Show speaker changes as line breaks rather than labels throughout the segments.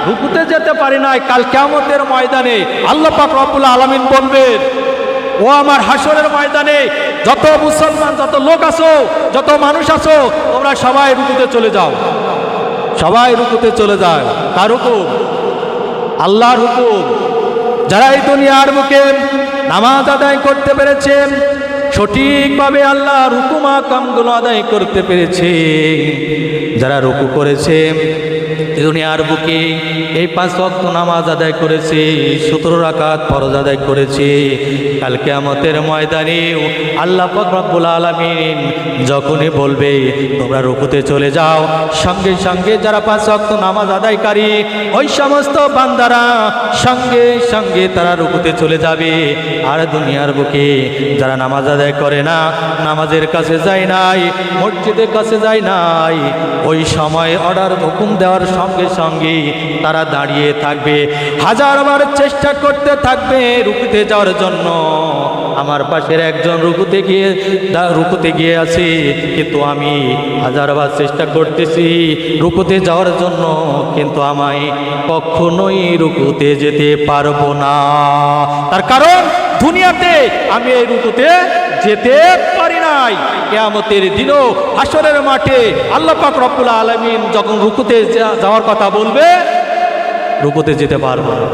রুকুতে যেতে পারি নাই, কাল কিয়ামতের ময়দানে আল্লাহ পাক রব্বুল আলামিন বলবেন, ও আমার হাসরের ময়দানে যত মুসলমান, যত লোক আছো, যত মানুষ আছো, তোমরা সবাই রুকুতে চলে যাও, সবাই রুকুতে চলে যায়। কার হুকুম? আল্লাহর হুকুম। যারা এই দুনিয়ার বুকে নামাজ আদায় করতে পেরেছেন, সঠিকভাবে আল্লাহর হুকুম আহকামগুলো আদায় করতে পেরেছে, যারা রুকু করেছে দুনিয়ার বুকে, এই 5 ওয়াক্ত নামাজ আদায় করেছে, 17 রাকাত ফরজ আদায় করেছে, কাল কিয়ামতের ময়দানে আল্লাহ পাক রব্বুল আলামিন যখনই বলবে তোমরা রুকুতে চলে যাও, সঙ্গে সঙ্গে যারা 5 ওয়াক্ত নামাজ আদায়কারী ওই সমস্ত বান্দারা সঙ্গে সঙ্গে তারা রুকুতে চলে যাবে। আর দুনিয়ার বুকে যারা নামাজ আদায় করে না, নামাজের কাছে যায় নাই, মসজিদের কাছে যায় নাই, ওই সময় অর্ডার হুকুম দেওয়ার সঙ্গে সঙ্গে তারা দাঁড়িয়ে থাকবে, হাজারবার চেষ্টা করতে থাকবে রুকুতে যাওয়ার জন্য। আমার পাশের একজন রুকুতে গিয়ে আছে, কিন্তু আমি হাজারবার চেষ্টা করতেছি রুকুতে যাওয়ার জন্য, কিন্তু আমি কখনোই রুকুতে যেতে পারবো না। তার কারণ দুনিয়াতে আমি এই রুকুতে যেতে পারি নাই। কিয়ামতের দিনও হাসরের মাঠে আল্লাহ পাক রব্বুল আলামিন যখন রুকুতে যাওয়ার কথা বলবে, রুকুতে যেতে পারবো না,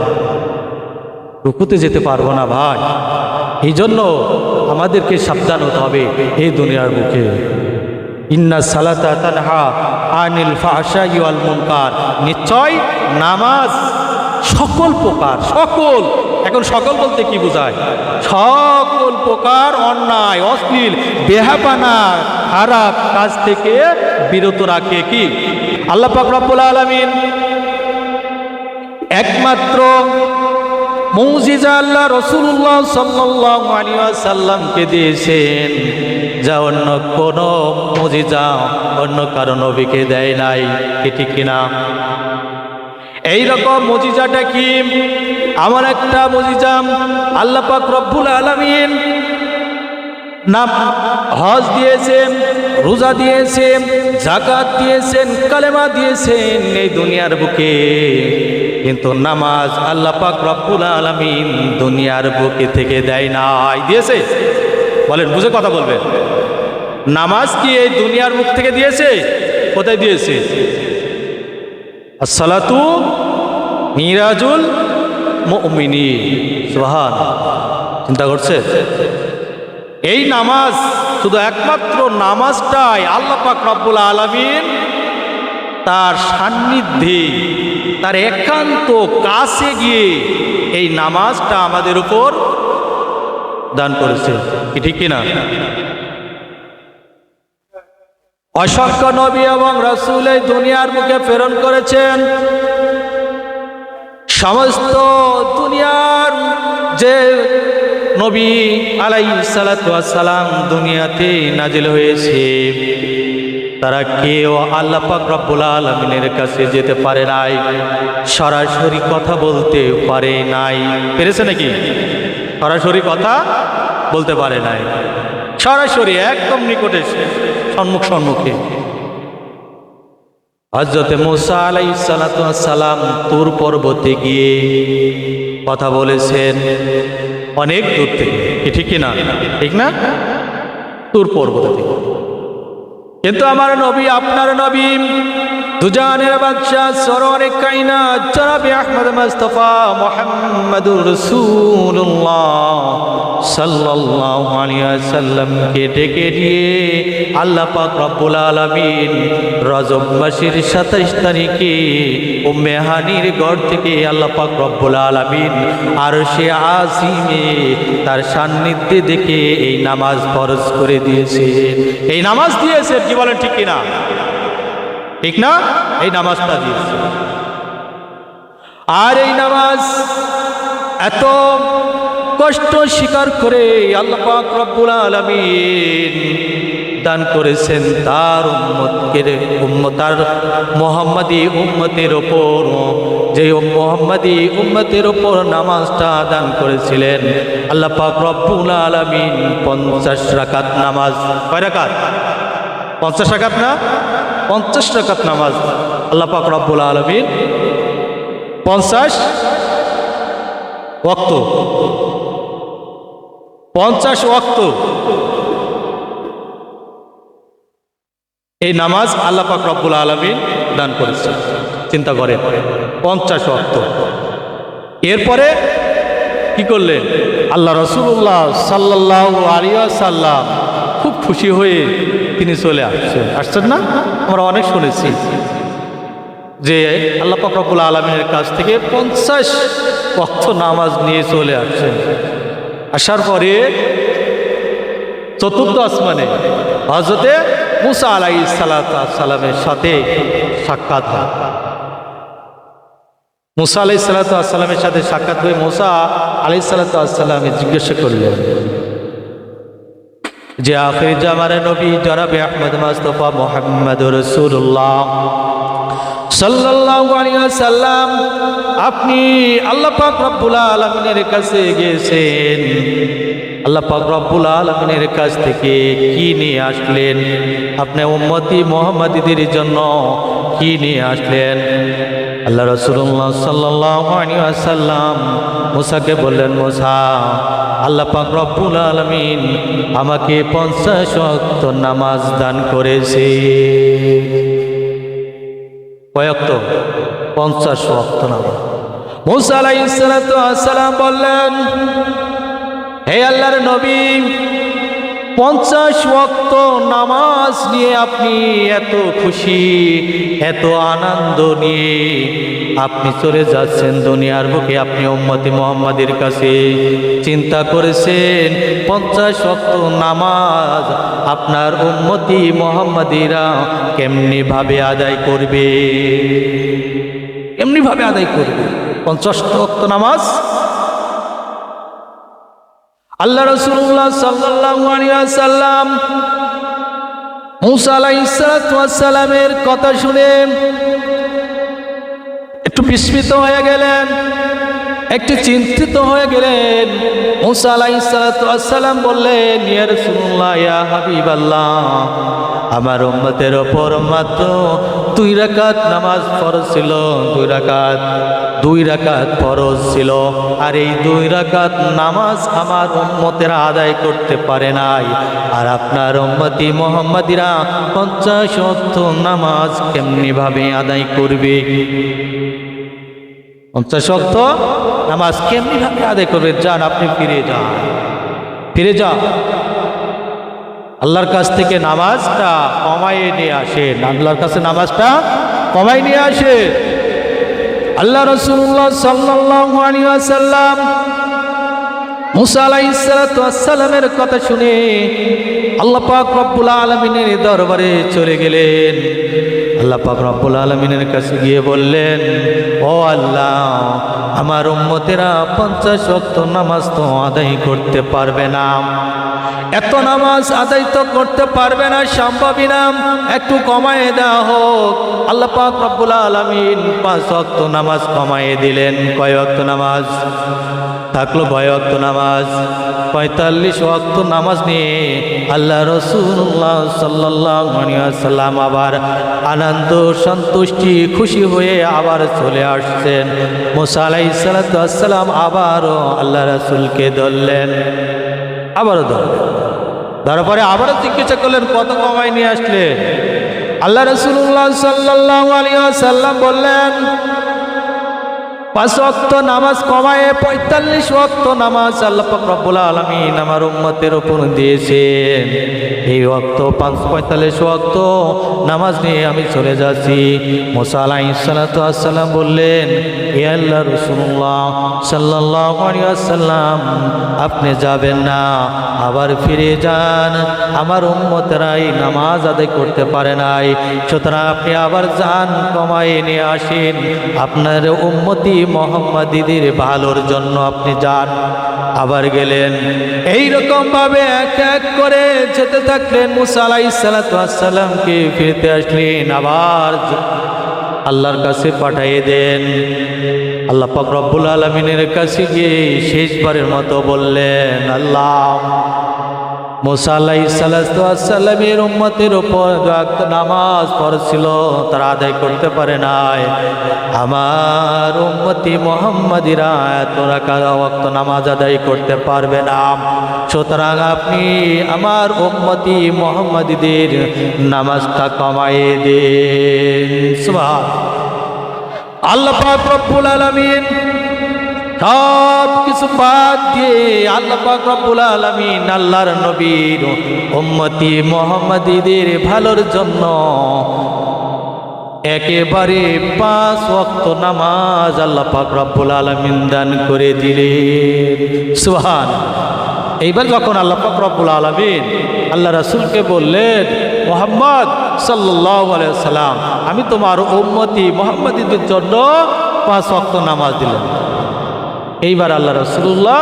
রুকুতে যেতে পারবো না ভাই। এই জন্য আমাদেরকে সাবধান হতে হবে এই দুনিয়ার বুকে। ইন্না সালাতা তানহা আনিল ফাহশাই ওয়াল মুনকার, নিশ্চয় নামাজ সকল প্রকার, সকল, এখন সকল বলতে কি বোঝায়? সকল প্রকার অন্যায়, অশ্লীল, বেহাপানা, খারাপ কাজ থেকে বিরত রাখে। কি আল্লাহ পাক রব্বুল আলামিন একমাত্র মুজিজা আল্লাহ রাসূলুল্লাহ সাল্লাল্লাহু আলাইহি ওয়াসাল্লামকে দিয়েছেন, যা অন্য কোনো মুজিজা অন্য কারো নবীকে দেয় নাই। ঠিক কিনা? এইরকম মুজিজাটা কি? আমার একটা মুজিজা আল্লাহ পাক রব্বুল আলামিন নাম হজ দিয়েছেন, রোজা দিয়েছেন, যাকাত দিয়েছেন, কালেমা দিয়েছেন এই দুনিয়ার বুকে, কিন্তু নামাজ আল্লাহ পাক রব্বুল আলামিন দুনিয়ার বুকে থেকে দেয় নাই। দিয়েছে? বলেন, বুঝে কথা বলবেন। নামাজ কি এই দুনিয়ার মুখ থেকে দিয়েছে? কোথায় দিয়েছে? আসসালাতু মিরাজুল মুমিনিন। সুবহান। চিন্তা করছে? এই নামাজ, শুধু একমাত্র নামাজটাই আল্লাহ পাক রব্বুল আলামিন তার সান্নিধ্যে, তার একান্ত কাছে গিয়ে এই নামাজটা আমাদের উপর দান করেছে। কি ঠিক কিনা? অসংখ্য নবী এবং রাসূল এই দুনিয়ার মুখে প্রেরণ করেছেন। সমস্ত দুনিয়ার যে নবী আলাইহিস সালাতু ওয়াস সালাম দুনিয়াতে নাজিল হয়েছে, তারা কেউ আল্লাহ পাক রব্বুল আলামিনের কাছে যেতে পারে নাই, সরাসরি কথা বলতে পারে নাই। পেরেছে নাকি? সরাসরি কথা বলতে পারে নাই, সরাসরি একদম নিকটে, সম্মুখে। হযরতে মূসা আলাইহিস সালাতু ওয়াস সালাম তুর পর্বতে গিয়ে কথা বলেছেন অনেক দূর থেকে। ঠিক কিনা? ঠিক না? তুর পর্বত থেকে। কিন্তু আমার নবী, আপনার নবী, দুজানের বাদশা সরওয়ারে কায়নাত জনাবে আহমদ মুস্তাফা মুহাম্মদুর রাসূলুল্লাহ সাল্লাল্লাহু আলাইহি ওয়াসাল্লামকে ডেকে দিয়ে আল্লাহ পাক রব্বুল আলামিন রজব মাসের 27 তারিখে উম্মে হানির ঘর থেকে আল্লাহ পাক রব্বুল আলামিন আরশে আজিমে তার সান্নিধ্যে দেখে এই নামাজ ফরজ করে দিয়েছে। এই নামাজ দিয়েছে। কি বলেন? ঠিক কিনা? ঠিক না? এই নামাজটা দিয়েছে। আর এই নামাজ এত কষ্ট স্বীকার করে আল্লাহ পাক রব্বুল আলামিন দান করেছেন তার তার মুহাম্মাদি উম্মতের ওপর, যে মুহাম্মাদি উম্মতের ওপর নামাজটা দান করেছিলেন আল্লাহ পাক রব্বুল আলামিন 50 রাকাত নামাজ। কয় রাকাত? 50 রাকাত না, 50 রাকাত নামাজ আল্লাহ পাক রব্বুল আলামিন 50 ওয়াক্ত, 50 ওয়াক্ত এই নামাজ আল্লাহ পাক রব্বুল আলামিন দান করেছে। চিন্তা করেন, 50 ওয়াক্ত। এরপরে কি করলেন? আল্লাহ রাসূলুল্লাহ সাল্লাল্লাহু আলাইহি ওয়াসাল্লাম খুব খুশি হয়ে তিনি চলে আসছেন না? আমরা অনেক শুনেছি যে আল্লাহ পাক রব্বুল আলামিনের কাছ থেকে 50 ওয়াক্ত নামাজ নিয়ে চলে আসছেন। আসার পরে চতুর্থ আসমানে হযরতে মুসা আলাইহিস সালামের সাথে সাক্ষাৎ হয়। মুসা আলাইহিস সালামের সাথে সাক্ষাৎ হয়ে মুসা আলাইহিস সালামে জিজ্ঞাসা করলেন যে আখির জামানের নবী জনাবে আহমদ মুস্তাফা মুহাম্মদুর রাসূলুল্লাহ সাল্লাল্লাহু আলাইহি ওয়াসাল্লাম, আপনি আল্লাহ পাক রব্বুল আলামিনের কাছে গিয়েছেন, আল্লাহ পাক রব্বুল আলামিনের কাছ থেকে কি নিয়ে আসলেন? আপনি উম্মতি মুহাম্মাদীদের জন্য কি নিয়ে আসলেন? আল্লাহ রাসূলুল্লাহ সাল্লাল্লাহু আলাইহি ওয়াসাল্লাম মুসাকে বললেন, মুসা, আল্লাহ পাক রব্বুল আলামিন আমাকে 50 ওয়াক্ত নামাজ দান করেছে। কয় ওয়াক্ত? 50 ওয়াক্ত নামাজ। মুসা আলাইহিস সালাম বললেন, হে আল্লাহর নবী, 50 ওয়াক্ত নামাজ নিয়ে আপনি এত খুশি, এত আনন্দ নিয়ে আপনি চলে যাচ্ছেন দুনিয়ার বুকে, আপনি উম্মতি মুহাম্মাদের কাছে চিন্তা করেছেন 50 ওয়াক্ত নামাজ আপনার উম্মতি মুহাম্মাদিরা কেমনি ভাবে আদায় করবে? এমনি ভাবে আদায় করবে 50 ওয়াক্ত নামাজ। আল্লাহ রাসূলুল্লাহ সাল্লাল্লাহু আলাইহি ওয়াসাল্লাম মুসা আলাইহিস সালামের কথা শুনে একটু বিস্মিত হয়ে গেলেন, একটু চিন্তিত হয়ে গেলেন। মুসা আলাইহিস সালাম বললেন, ইয়া রাসূলুল্লাহ, ইয়া হাবিবাল্লাহ, আমার উম্মতের ওপর মাত্র 2 রাকাত নামাজ ফরজ ছিল, 2 রাকাত ফরজ ছিল, আর এই 2 রাকাত নামাজ আমার উম্মতেরা আদায় করতে পারে নাই। আর আপনার উম্মতি মুহাম্মাদিরা 50 ওয়াক্ত নামাজ কেমনি ভাবে আদায় করবে? 50 ওয়াক্ত নামাজ কেমনি ভাবে আদায় করবে? যান, আপনি ফিরে যান, আল্লাহর কাছ থেকে নামাজটা কমাইয়ে নিয়ে আসেন, আল্লাহর কাছে নামাজটা কমাই নিয়ে আসে। আল্লাহ রাসূলুল্লাহ সাল্লাল্লাহু আলাইহি ওয়াসাল্লাম মুসা আলাইহিস সালামের কথা শুনে আল্লাহ পাক রব্বুল আলামিনের দরবারে চলে গেলেন। আল্লাহ পাক রব্বুল আলামিনের কাছে গিয়ে বললেন, ও আল্লাহ, আমার উম্মতেরা 50 ওয়াক্ত নামাজ তো আদায় করতে পারবে না, এত নামাজ আদায় তো করতে পারবে না, সম্ভবই না, একটু কমায় দেওয়া হোক। আল্লাহ পাক রব্বুল আলামিন 5 ওয়াক্ত নামাজ কমায় দিলেন। কয় ওয়াক্ত নামাজ থাকলো? 6 ওয়াক্ত নামাজ। 45 ওয়াক্ত নামাজ নিয়ে আল্লাহ রাসূলুল্লাহ সাল্লাল্লাহু আলাইহি ওয়াসাল্লাম আবার আনন্দ সন্তুষ্টি খুশি হয়ে আবার চলে আসছেন। মুসা আলাইহিস সালাম আবারও আল্লাহ রাসূলকে ধরলেন, আবারও তারপরে আবারও জিজ্ঞাসা করলেন, কত কমাই নিয়ে আসলেন? আল্লাহ রাসূলুল্লাহ সাল্লাল্লাহু আলাইহি ওয়াসাল্লাম বললেন, 5 ওয়াক্ত নামাজ কমায়ে 45 ওয়াক্ত নামাজ আল্লাহ পাক রব্বুল আলামিন আমার উম্মতের উপর দিয়েছেন। এই ওয়াক্ত 45 ওয়াক্ত নামাজ নিয়ে আমি চলে যাচ্ছি। মুসা আলাইহিস সালাম বললেন, হে আল্লাহর রাসূলুল্লাহ সাল্লাল্লাহু আলাইহি ওয়াসাল্লাম, আপনি যাবেন না, আবার ফিরে যান, আমার উম্মতেরা এই নামাজ আদায় করতে পারে নাই, সুতরাং আপনি আবার যান, কমায়ে নিয়ে আসেন, আপনার উম্মতি মুহাম্মাদীদের ভালোর জন্য আপনি যান। আবার গেলেন, এই রকম ভাবে এক এক করে যেতে থাকলেন। মুসা আলাইহিস সালামকে ফিরতে আসলেন, আবার আল্লাহর কাছে পাঠিয়ে দেন। আল্লাহ পাক রব্বুল আলামিনের কাছে গিয়ে শেষবারের মতো বললেন, আল্লাহ, মুসা আলাইহিস সালামের উম্মতের উপর নামাজ পড়ছিল তারা আদায় করতে পারে নাই। আমার উম্মতি মুহাম্মাদিরা এত রাকাত ওয়াক্ত নামাজ আদায় করতে পারবে না। সুতরাং আপনি আমার উম্মতি মুহাম্মাদিদের নামাজটা কমায়ে দিন। সুবহান আল্লাহ পাক রব্বুল আলামিন সব কিছু বাদ দিয়ে আল্লাহ পাক রব্বুল আলামিন আল্লাহর নবীর উম্মতি মুহাম্মাদীদের ভালোর জন্য একেবারে 5 ওয়াক্ত নামাজ আল্লাহ পাক রব্বুল আলামিন দান করে দিলেন। সুবহান। এইবার যখন আল্লাহ পাক রব্বুল আলামিন আল্লাহ রাসূলকে বললেন, মুহাম্মদ সাল্লাল্লাহু আলাইহি সাল্লাম, আমি তোমার উম্মতি মুহাম্মাদীদের জন্য 5 ওয়াক্ত নামাজ দিলাম। এইবার আল্লাহ রাসূলুল্লাহ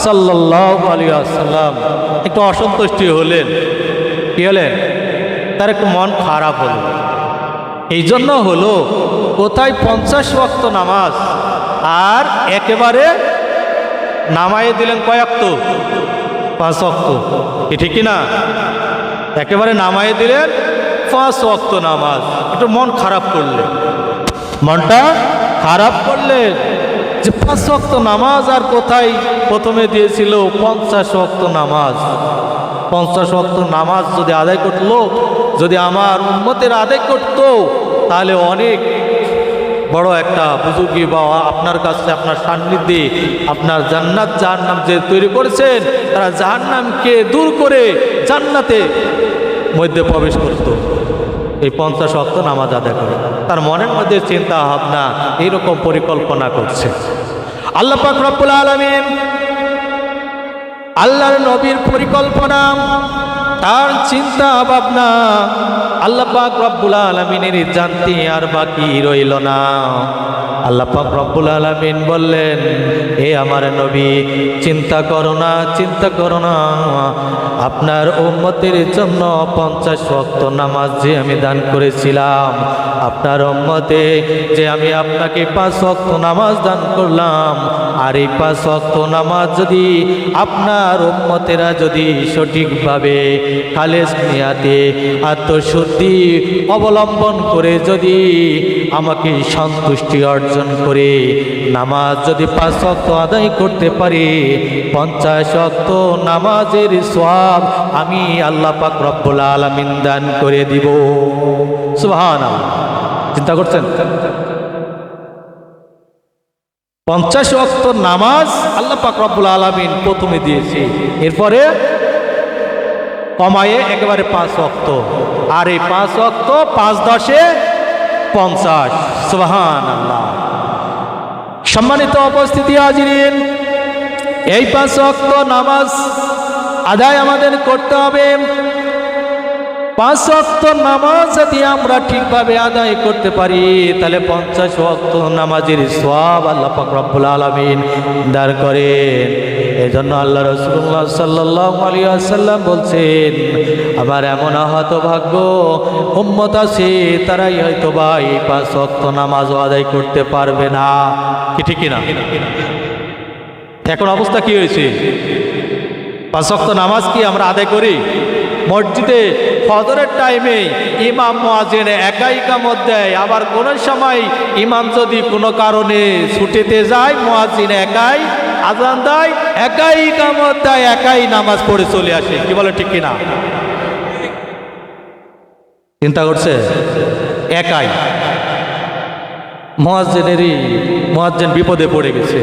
সাল্লাল্লাহু আলাইহি ওয়াসাল্লাম একটু অসন্তুষ্টি হলেন। কি হলেন? তার একটু মন খারাপ হলো। এই জন্য হলো কোথায় 50 ওয়াক্ত নামাজ আর একেবারে নামায়ে দিলেন কয় ওয়াক্ত? 5 ওয়াক্ত। ঠিক কি না? একেবারে নামায়ে দিলেন 5 ওয়াক্ত নামাজ। একটু মন খারাপ করলেন, মনটা খারাপ করলেন যে 5 ওয়াক্ত নামাজ আর কোথায় প্রথমে দিয়েছিল 50 ওয়াক্ত নামাজ। 50 ওয়াক্ত নামাজ যদি আদায় করতো, যদি আমার উম্মতের আদায় করতো, তাহলে অনেক বড় একটা বুজুর্গি বা আপনার কাছে আপনার সান্নিধ্যে আপনার জান্নাত জাহান্নাম যে তৈরি করেছেন, তারা জাহান্নামকে দূর করে জান্নাতে মধ্যে প্রবেশ করত এই 50 ওয়াক্ত নামাজ আদায় করে। তার মনের মধ্যে চিন্তা ভাবনা এইরকম পরিকল্পনা করছে। আল্লাহ পাক রব্বুল আলামিন আল্লাহর নবীর পরিকল্পনা, তার চিন্তা ভাবনা আল্লাহ পাক রব্বুল আলামিনের জানতে আর বাকি রইল না। আল্লাহ পাক রব্বুল আলামিন বললেন, হে আমার নবী, চিন্তা করো না, চিন্তা করো না, আপনার উম্মতের জন্য 50 ওয়াক্ত নামাজ যে আমি দান করেছিলাম, আপনার উম্মতে যে আমি আপনাকে 5 ওয়াক্ত নামাজ দান করলাম, আর এই 5 ওয়াক্ত নামাজ যদি আপনার উম্মতেরা যদি সঠিকভাবে খালেস নিয়াতে আত্মশুদ্ধি অবলম্বন করে যদি আমাকে সন্তুষ্টি অর্জন করে নামাজ যদি 5 ওয়াক্ত আদায় করতে পারি, 50 ওয়াক্ত নামাজের সওয়াব আমি আল্লাহ পাক রব্বুল আলামিন দান করে দিব। সুবহানাল্লাহ। চিন্তা করছেন? 50 ওয়াক্ত নামাজ আল্লাহ পাক রব্বুল আলামিন প্রথমে দিয়েছে, এরপরে কমায়ে একেবারে 5 ওয়াক্ত। আর এই 5 ওয়াক্ত 5 10 50। সুবহানাল্লাহ। সম্মানিত উপস্থিতি হাজিরিন, এই 5 ওয়াক্ত নামাজ আদায় আমাদের করতে হবে। 5 ওয়াক্ত নামাজ যদি আমরা ঠিকভাবে আদায় করতে পারি, তাহলে 50 ওয়াক্ত নামাজের সওয়াব আল্লাহ পাক রব্বুল আলামিন দান করেন। এই জন্য আল্লাহ রাসূলুল্লাহ সাল্লাল্লাহু আলাইহি ওয়াসাল্লাম বলছেন, আমার এমন হতভাগ্য উম্মত আছে, তারাই হয়তো বা এই 5 ওয়াক্ত নামাজও আদায় করতে পারবে না। কি ঠিক কিনা? এখন অবস্থা কি হয়েছে? 5 ওয়াক্ত নামাজ কি আমরা আদায় করি? মসজিদে ফজরের টাইমে ইমাম মুয়াজ্জিন একাই ইকামত দেয়, আবার কোন সময় ইমাম যদি কোনো কারণে ছুটিতে যায়, মুয়াজ্জিন একাই আজান দেয়, একাই ইকামত দেয়, একাই নামাজ পড়ে চলে আসে। কি বলে ঠিক কিনা? চিন্তা করছে? একাই মুয়াজ্জিন বিপদে পড়ে গেছে।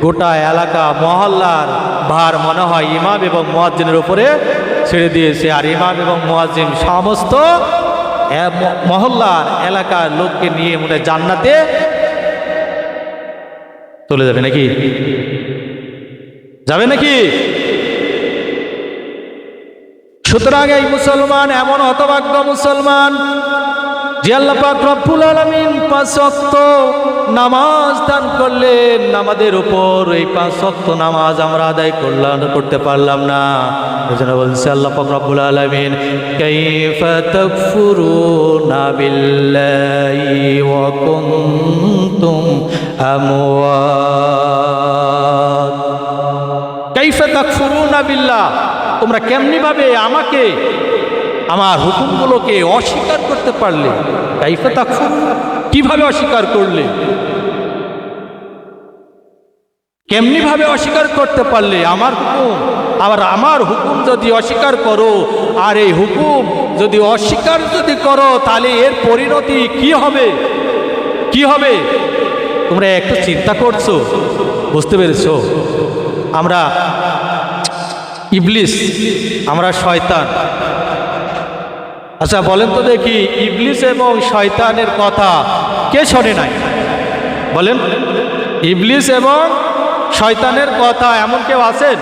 গোটা এলাকা মহল্লার ভার মনে হয় ইমাম এবং মুয়াজ্জিনের উপরে ছেড়ে দিয়েছে, আর ইমাম এবং মুয়াজ্জিন সমস্ত মহল্লার এলাকার লোককে নিয়ে মনে জান্নাতে চলে যাবে নাকি? যাবে নাকি? সুতরাং এই মুসলমান এমন হতভাগ্য মুসলমান যে আল্লাহ পাক রব্বুল আলামিন 5 ওয়াক্ত নামাজ দান করলেন, আমাদের উপর এই 5 ওয়াক্ত নামাজ আমরা আদায় করতে পারলাম না। এজন্য বলছে আল্লাহ পাক রব্বুল আলামিন, কাইফা তাকফুরুনা বিল্লাহি ওয়া কুনতুম আমওয়াত। কাইফা তাকফুরুনা বিল্লাহ, তোমরা কেমনিভাবে আমাকে আমার হুকুমগুলোকে অস্বীকার করতে পারলে? কাইফা তাকফুর, কিভাবে অস্বীকার করলে? কেমনিভাবে অস্বীকার করতে পারলে আমার হুকুম? আবার আমার হুকুম যদি অস্বীকার করো, আর এই হুকুম যদি অস্বীকার যদি করো, তাহলে এর পরিণতি কি হবে? কি হবে? তোমরা একটু চিন্তা করছো? বুঝতে পেরেছো? আমরা ইবলিস, আমরা শয়তান। আচ্ছা বলেন তো দেখি, ইবলিস এবং শয়তানের কথা কে শোনে নাই? বলেন, ইবলিস এবং শয়তানের কথা এমন কেউ আছেন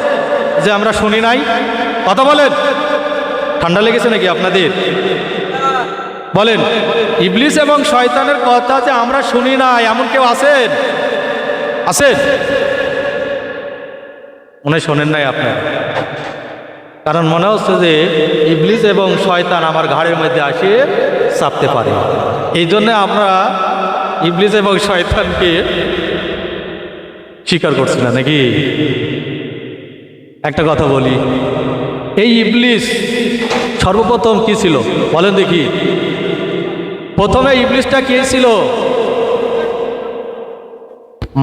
যে আমরা শুনি নাই? কথা বলেন। ঠান্ডা লেগেছে নাকি আপনাদের? বলেন, ইবলিস এবং শয়তানের কথা যে আমরা শুনি নাই এমন কেউ আছেন? আছেন? মনে শোনেন নাই আপনার, কারণ মনে হচ্ছে যে ইবলিস এবং শয়তান আমার ঘাড়ের মধ্যে আসে চাপতে পারে। এই জন্য আমরা ইবলিস এবং শয়তানকে স্বীকার করছি না, নাকি? একটা কথা বলি, এই ইবলিস সর্বপ্রথম কি ছিল বলেন দেখি? প্রথমে ইবলিসটা কে ছিল?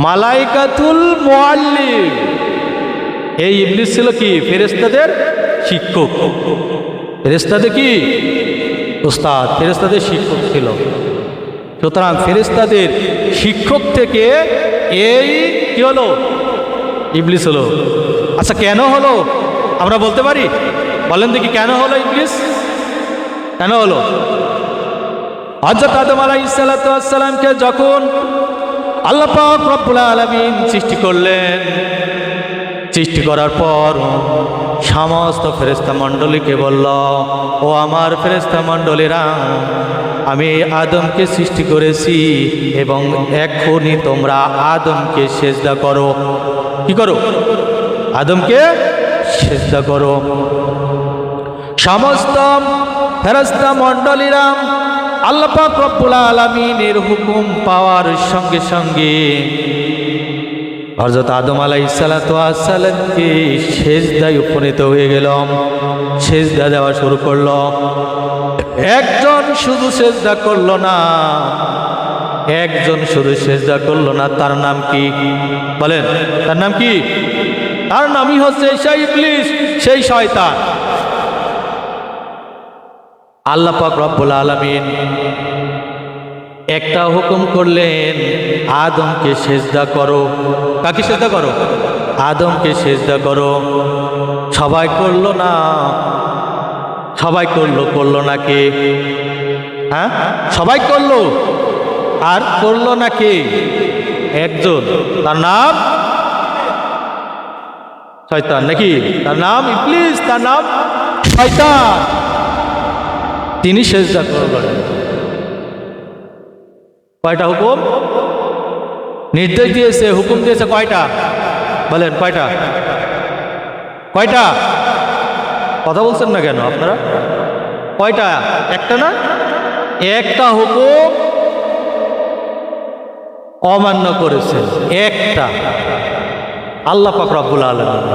মালাইকাতুল মুআল্লিম। এই ইবলিস ছিল কি? ফেরেশতাদের শিক্ষক। ফেরেশতাদের কি? উস্তাদ। ফেরেশতাদের শিক্ষক ছিল। সুতরাং ফেরেশতাদের শিক্ষক থেকে এই কি হলো? ইবলিস হলো। আচ্ছা কেন হলো আমরা বলতে পারি? বলেন দেখি কেন হলো ইবলিস? কেন হলো? হযরত আদম আলাইহিস সালাতু ওয়াস সালামকে যখন আল্লাহ পাক রব্বুল আলামিন সৃষ্টি করলেন, সৃষ্টি করার পর সমস্ত ফেরেশতা মণ্ডলীকে বলল, ও আমার ফেরেশতা মণ্ডলীরা, আমি আদমকে সৃষ্টি করেছি এবং এখনই তোমরা আদমকে সেজদা করো। কি করো? আদমকে সেজদা করো। সমস্ত ফেরেশতা মণ্ডলীরা আল্লাহ পাক রব্বুল আলামিনের হুকুম পাওয়ার সঙ্গে সঙ্গে হযরত আদম আলাইহিস সালাতু ওয়াস সালামকে সেজদায় উপনীত হয়ে গেল, সেজদা দেওয়া শুরু করলো। একজন শুধু সেজদা করলো না, একজন শুধু সেজদা করলো না, তার নাম কি? বলেন, তার নাম কি? তার নামই হচ্ছে সেই ইবলিস, সেই শয়তান। আল্লাহ পাক রব্বুল আলামিন একটা হুকুম করলেন, আদমকে সেজদা করো। কাকে সেজদা করো? আদমকে সেজদা করো। সবাই করলো না? সবাই করলো না কে? হ্যাঁ, সবাই করলো। আর করলো না কে? একজন, তার নাম শয়তান। নাকি? তার নাম ইবলিস, তার নাম শয়তান। তিনি সেজদা করলেন। কয়টা হুকুম নির্দেশ দিয়েছে? হুকুম দিয়েছে কয়টা? বলেন কয়টা? কয়টা? কথা বলছেন না কেন আপনারা? কয়টা? একটা না? একটা হুকুম অমান্য করেছে, একটা। আল্লাহ পাক রব্বুল আলামিন।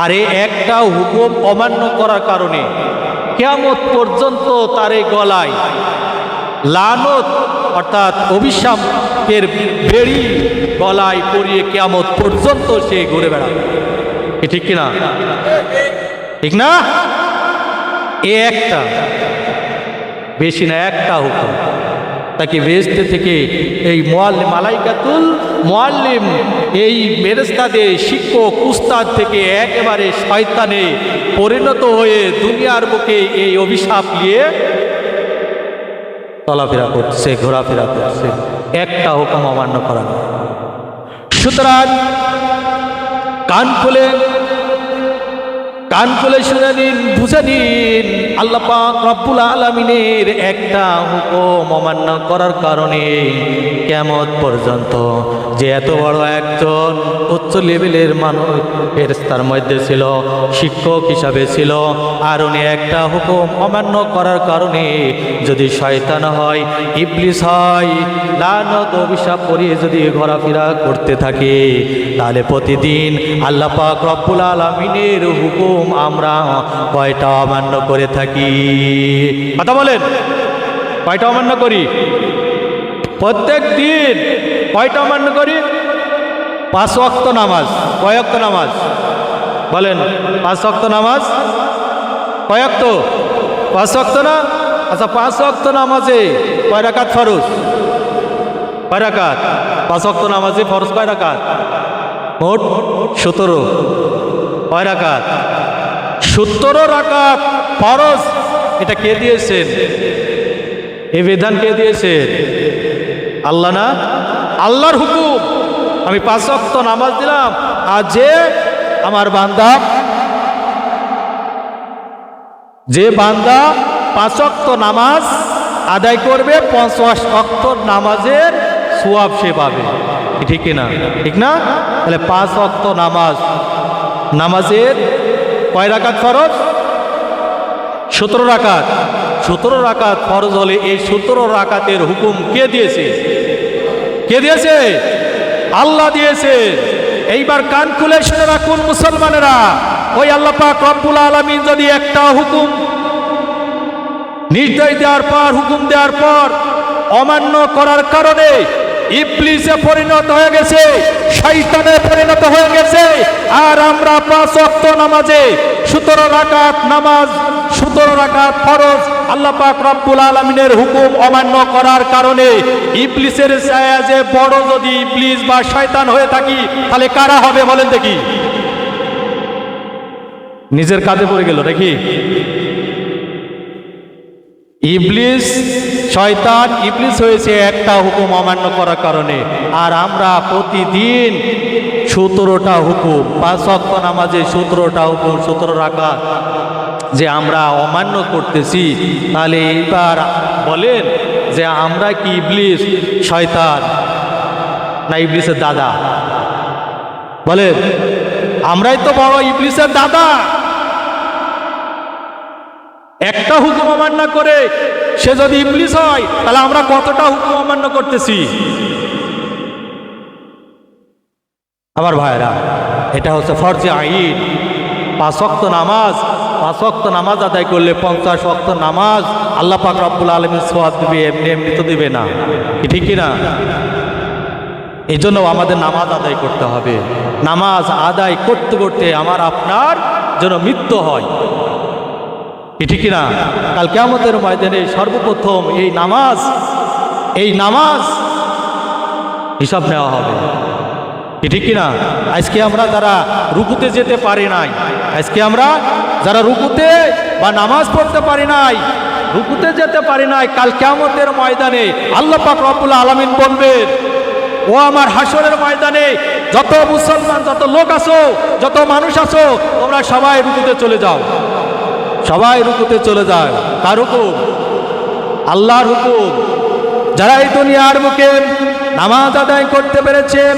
আর এই একটা হুকুম অমান্য করার কারণে কিয়ামত পর্যন্ত তার এই গলায় লানত অর্থাৎ অভিশাপের বেড়ি গলায় পরিয়ে কিয়ামত পর্যন্ত সে ঘুরে বেড়াবে। ঠিক কিনা? ঠিক না? এ একটা, বেশি না, একটা হুকুম তাকে বেহেশত থেকে এই মালাইকাতুল মুআল্লিম, এই ফেরেশতাদের শিক্ষক উস্তাদ থেকে একেবারে শয়তানে পরিণত হয়ে দুনিয়ার বুকে এই অভিশাপ নিয়ে চলাফেরা করছে, ঘোরাফেরা করছে। একটা হুকুম অমান্য করা। সুতরাং কান খুলে শুনে নিন, বুঝে নিন, আল্লাহ পাক রব্বুল আলামিনের একটা হুকুম অমান্য করার কারণে কিয়ামত পর্যন্ত যে এত বড় একজন উচ্চ লেভেলের মানুষ ফেরেশতার মধ্যে ছিল, শিক্ষক হিসাবে ছিল, আর উনি একটা হুকুম অমান্য করার কারণে যদি শয়তান হয়, ইবলিস হয়, লানত অভিশাপ করিয়ে যদি ঘোরাফেরা করতে থাকে, তাহলে প্রতিদিন আল্লাহ পাক রব্বুল আলামিনের হুকুম আমরা কয়টা অমান্য করে থাকি? কথা বলেন, কয়টা অমান্য করি? প্রত্যেক দিন কয়টা অমান্য করি? 5 ওয়াক্ত নামাজ। কয় ওয়াক্ত নামাজ বলেন? 5 ওয়াক্ত নামাজ। কয় ওয়াক্ত? 5 ওয়াক্ত না? আচ্ছা, 5 ওয়াক্ত নামাজে কয় রাকাত ফরজ? কয় রাকাত? 5 ওয়াক্ত নামাজে ফরজ কয় রাকাত? মোট 17। কয় রাকাত? 17 রাকাত ফরজ। এটা কে দিয়েছেন? এই বিধান কে দিয়েছেন? আল্লাহ না? আল্লাহর হুকুম। আমি 5 ওয়াক্ত নামাজ দিলাম, আর যে আমার বান্দা, যে বান্দা 5 ওয়াক্ত নামাজ আদায় করবে, 50 ওয়াক্ত নামাজের সওয়াব সে পাবে। ঠিক না? ঠিক না? তাহলে 5 ওয়াক্ত নামাজ, নামাজের কয় রাকাত ফরজ? 17 রাকাত। 17 রাকাত ফরজ হলে এই 17 রাকাতের হুকুম কে দিয়েছে? কে দিয়েছে? আল্লাহ দিয়েছে। এইবার কান খুলে শুনে রাখুন মুসলমানেরা, ওই আল্লাহ পাক রব্বুল আলামিন যদি একটা হুকুম নির্দেশ দেওয়ার পর, হুকুম দেওয়ার পর অমান্য করার কারণে ইবলিসে পরিণত হয়ে গেছে, শয়তানে পরিণত হয়ে গেছে, আর আমরা 5 ওয়াক্ত নামাজে 17 রাকাত নামাজ, 17 রাকাত ফরজ আল্লাহ পাক রব্বুল আলামিনের হুকুম অমান্য করার কারণে ইবলিসের ছায়া যে বড় যদি ইবলিস বা শয়তান হয়ে থাকি, তাহলে কারা হবে বলেন দেখি? নিজের কাঁধে পড়ে গেল নাকি? ইবলিস, শয়তান ইবলিস হয়েছে একটা হুকুম অমান্য করার কারণে, আর আমরা প্রতিদিন 17টা হুকুম, 5 ওয়াক্ত নামাজে 17টা হুকুম, 17 রাকাত যে আমরা অমান্য করতেছি। তাহলে এইবার বলেন যে আমরা কি ইবলিস, শয়তান, না ইবলিসের দাদা? বলেন, আমরাই তো বড় ইবলিসের দাদা। একটা হুকুম অমান্য করে সে যদি ইবলিস হয়, তাহলে আমরা কতটা হুকুম অমান্য করতেছি? আমার ভাইরা, এটা হচ্ছে ফরজে আইন। 5 ওয়াক্ত নামাজ, 5 ওয়াক্ত নামাজ আদায় করলে 50 ওয়াক্ত নামাজ আল্লাহ পাক রব্বুল আলামিন সওয়াব দিবে, এমনি এমনি তো দিবে না। ঠিক কি না? এই জন্য আমাদের নামাজ আদায় করতে হবে। নামাজ আদায় করতে করতে আমার আপনার যেন মৃত্যু হয়। ঠিক কিনা? কাল কিয়ামতের ময়দানে সর্বপ্রথম এই নামাজ হিসাব নেওয়া হবে। ঠিক কিনা? আজকে আমরা যারা রুকুতে যেতে পারি নাই, আজকে আমরা যারা রুকুতে বা নামাজ পড়তে পারি নাই, রুকুতে যেতে পারি নাই, কাল কিয়ামতের ময়দানে আল্লাহ পাক রব্বুল আলামিন বলবেন, ও আমার হাসরের ময়দানে যত মুসলমান, যত লোক আছো, যত মানুষ আছো, তোমরা সবাই রুকুতে চলে যাও। সবাই রুকুতে চলে যায়। কার হুকুম? আল্লাহর হুকুম। যারা এই দুনিয়ার বুকে নামাজ আদায় করতে পেরেছেন,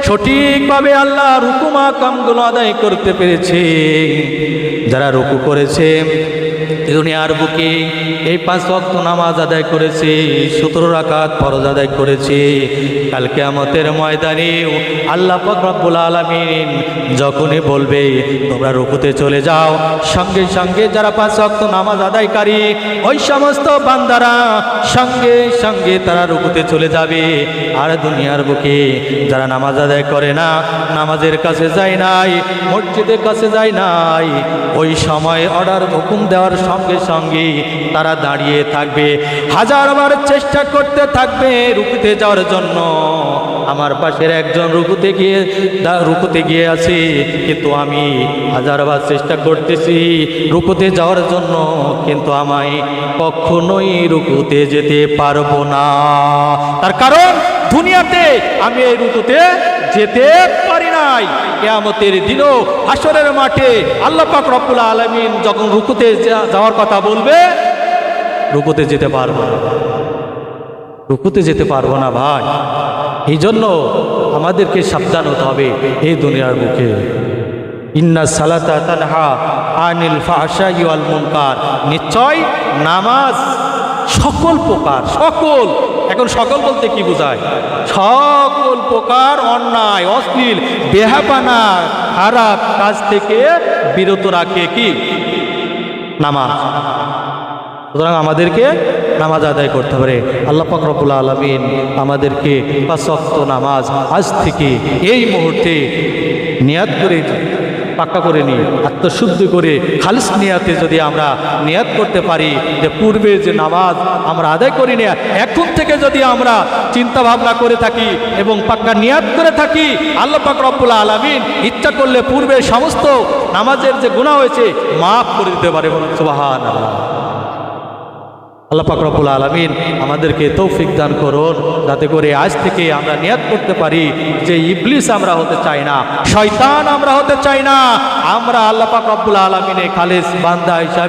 সঠিকভাবে আল্লাহর হুকুম আহকামগুলো আদায় করতে পেরেছে, যারা রুকু করেছে দুনিয়ার বুকে, এই 5 ওয়াক্ত নামাজ আদায় করেছে, 17 রাকাত ফরজ আদায় করেছে, কাল কিয়ামতের ময়দানে আল্লাহ পাক রব্বুল আলামিন যখনই বলবে তোমরা রুকুতে চলে যাও, সঙ্গে সঙ্গে যারা 5 ওয়াক্ত নামাজ আদায়কারী ওই সমস্ত বান্দারা সঙ্গে সঙ্গে তারা রুকুতে চলে যাবে। আর দুনিয়ার বুকে যারা নামাজ আদায় করে না, নামাজের কাছে যায় নাই, মসজিদের কাছে যায় নাই, ওই সময় অর্ডার হুকুম দেওয়ার সঙ্গে সঙ্গে তারা দাঁড়িয়ে থাকবে, হাজারবার চেষ্টা করতে থাকবে রুকুতে যাওয়ার জন্য। আমার পাশের একজন রুকুতে গিয়ে আছে, কিন্তু আমি হাজারবার চেষ্টা করতেছি রুকুতে যাওয়ার জন্য, কিন্তু আমায় কখনোই রুকুতে যেতে পারবো না। তার কারণ দুনিয়াতে আমি এই রুকুতে যেতে পারি নাই। কিয়ামতের দিনও হাসরের মাঠে আল্লাহ পাক রব্বুল আলামিন যখন রুকুতে যাওয়ার কথা বলবে, রুকুতে যেতে পারবো না। রুকুতে যেতে পারবো না ভাই। এই জন্য আমাদেরকে সাবধান হতে হবে এই দুনিয়ার বুকে। ইন্না সালাতা তানহা আনিল ফাহশাই ওয়াল মুনকার, নিশ্চয় নামাজ সকল প্রকার, সকল, এখন সকল বলতে কি বোঝায়? সকল প্রকার অন্যায়, অশ্লীল, বেহাপানা, খারাপ কাজ থেকে বিরত রাখে কি? নামাজ। সুতরাং আমাদেরকে নামাজ আদায় করতে পারে। আল্লাহ পাক রব্বুল আলামিন আমাদেরকে 5 ওয়াক্ত নামাজ আজ থেকে এই মুহূর্তে নিয়াত করে পাক্কা করে নিই, আত্মশুদ্ধি করে খালিস নিয়াতে যদি আমরা নিয়াত করতে পারি যে পূর্বে যে নামাজ আমরা আদায় করি না, এখন থেকে যদি আমরা চিন্তা ভাবনা করে থাকি এবং পাক্কা নিয়াত করে থাকি, আল্লাহ পাক রব্বুল আলামিন ইচ্ছা করলে পূর্বে সমস্ত নামাজের যে গুনাহ হয়েছে মাফ করে দিতে পারে। সুবহানাল্লাহ। আল্লাহ পাক রব্বুল আলামিন আমাদেরকে তৌফিক দান করুন, যাতে করে আজ থেকে আমরা নিয়াত করতে পারি যে ইবলিস আমরা হতে চাই না, শয়তান আমরা হতে চাই না, আমরা আল্লাহ পাক রব্বুল আলামিনের খালেস বান্দা হিসাবে